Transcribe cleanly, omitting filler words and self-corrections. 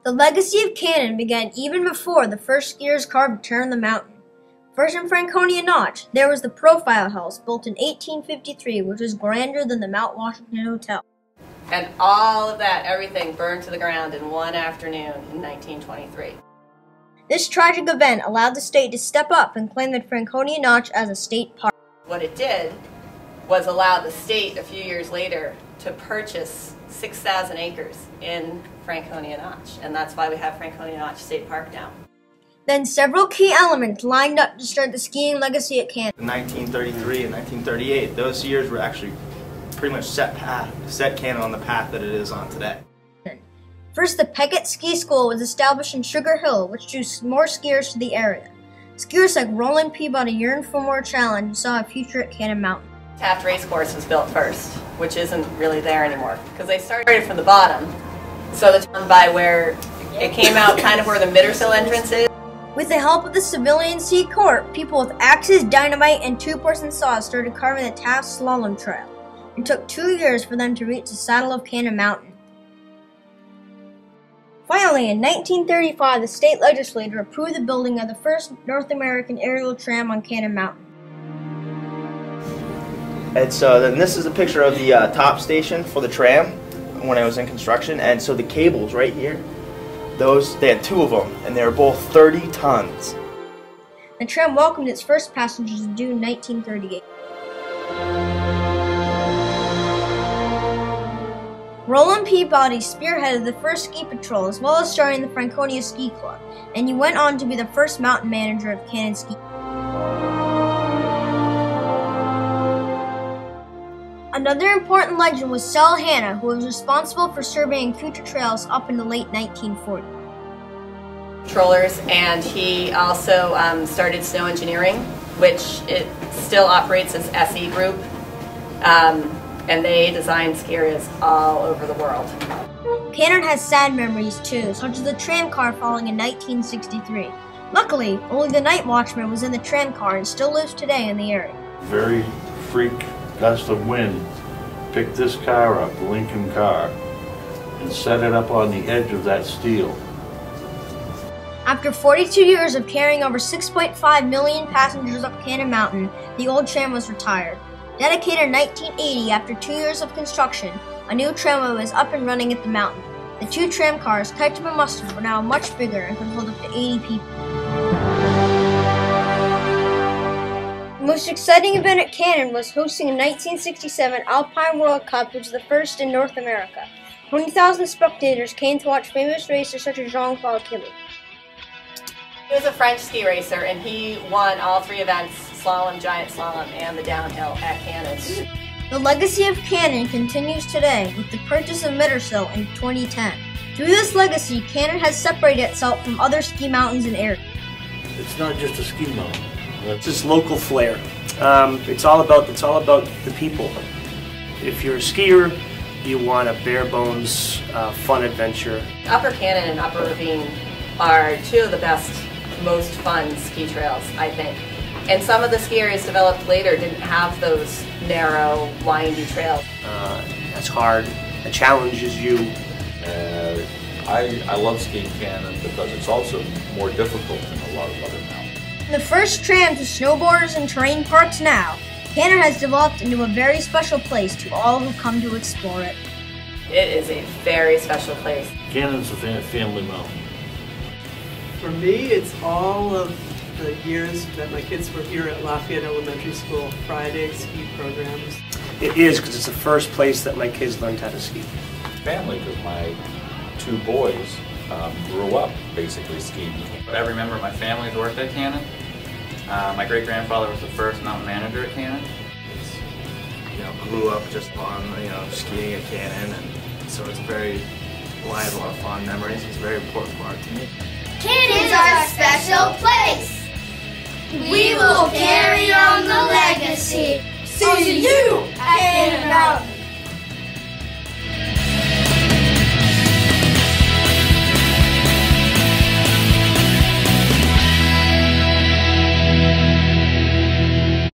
The legacy of Cannon began even before the first skiers carved a turn in the mountain. First in Franconia Notch, there was the Profile House, built in 1853, which was grander than the Mount Washington Hotel. And all of that, everything burned to the ground in one afternoon in 1923. This tragic event allowed the state to step up and claim the Franconia Notch as a state park. What it did was allow the state a few years later to purchase 6,000 acres in Franconia Notch, and that's why we have Franconia Notch State Park now. Then several key elements lined up to start the skiing legacy at Cannon. In 1933 and 1938, those years were actually pretty much set Cannon on the path that it is on today. First, the Peckett Ski School was established in Sugar Hill, which drew more skiers to the area. Skiers like Roland Peabody yearned for more challenge and saw a future at Cannon Mountain. Taft Racecourse was built first, which isn't really there anymore, because they started from the bottom, so the town by where it came out, kind of where the Mittersill entrance is. With the help of the civilian Sea Corps, people with axes, dynamite, and two-person saws started carving the Taft Slalom Trail. It took 2 years for them to reach the saddle of Cannon Mountain. Finally, in 1935, the state legislature approved the building of the first North American aerial tram on Cannon Mountain. And so then this is a picture of the top station for the tram when it was in construction. And so the cables right here, they had 2 of them, and they were both 30 tons. The tram welcomed its first passengers in June 1938. Roland Peabody spearheaded the first ski patrol as well as starting the Franconia Ski Club, and he went on to be the first mountain manager of Cannon Ski. Another important legend was Sal Hanna, who was responsible for surveying future trails up in the late 1940s. Controllers, and he also started Snow Engineering, which it still operates as SE Group, and they design ski areas all over the world. Cannon has sad memories too, such as the tram car falling in 1963. Luckily, only the night watchman was in the tram car and still lives today in the area. Very freak gust of wind picked this car up, the Lincoln car, and set it up on the edge of that steel. After 42 years of carrying over 6.5 million passengers up Cannon Mountain, the old tram was retired. Dedicated in 1980 after 2 years of construction, a new tramway was up and running at the mountain. The 2 tram cars, Ketchum and Mustard, were now much bigger and could hold up to 80 people. The most exciting event at Cannon was hosting the 1967 Alpine World Cup, which was the first in North America. 20,000 spectators came to watch famous racers such as Jean-Claude Killy. He was a French ski racer, and he won all 3 events, slalom, giant slalom, and the downhill at Cannon. The legacy of Cannon continues today with the purchase of Mittersill in 2010. Through this legacy, Cannon has separated itself from other ski mountains in area. It's not just a ski mountain. It's just local flair. It's all about the people. If you're a skier, you want a bare bones, fun adventure. Upper Cannon and Upper Ravine are 2 of the best, most fun ski trails, I think. And some of the ski areas developed later didn't have those narrow, windy trails. That's hard. It challenges you. I love skiing Cannon because it's also more difficult than a lot of other mountains. The first tram to snowboarders and terrain parks now, Cannon has developed into a very special place to all who come to explore it. It is a very special place. Cannon's a family mountain. For me, it's all of the years that my kids were here at Lafayette Elementary School, Friday ski programs. It is, because it's the first place that my kids learned how to ski. Family, because my 2 boys grew up basically skiing. I remember my family's worked at Cannon. My great-grandfather was the first mountain manager at Cannon. Grew up just on skiing at Cannon, and so it's I have a lot of fond memories. It's a very important part to me. Cannon's our special place. We will carry on the legacy. See you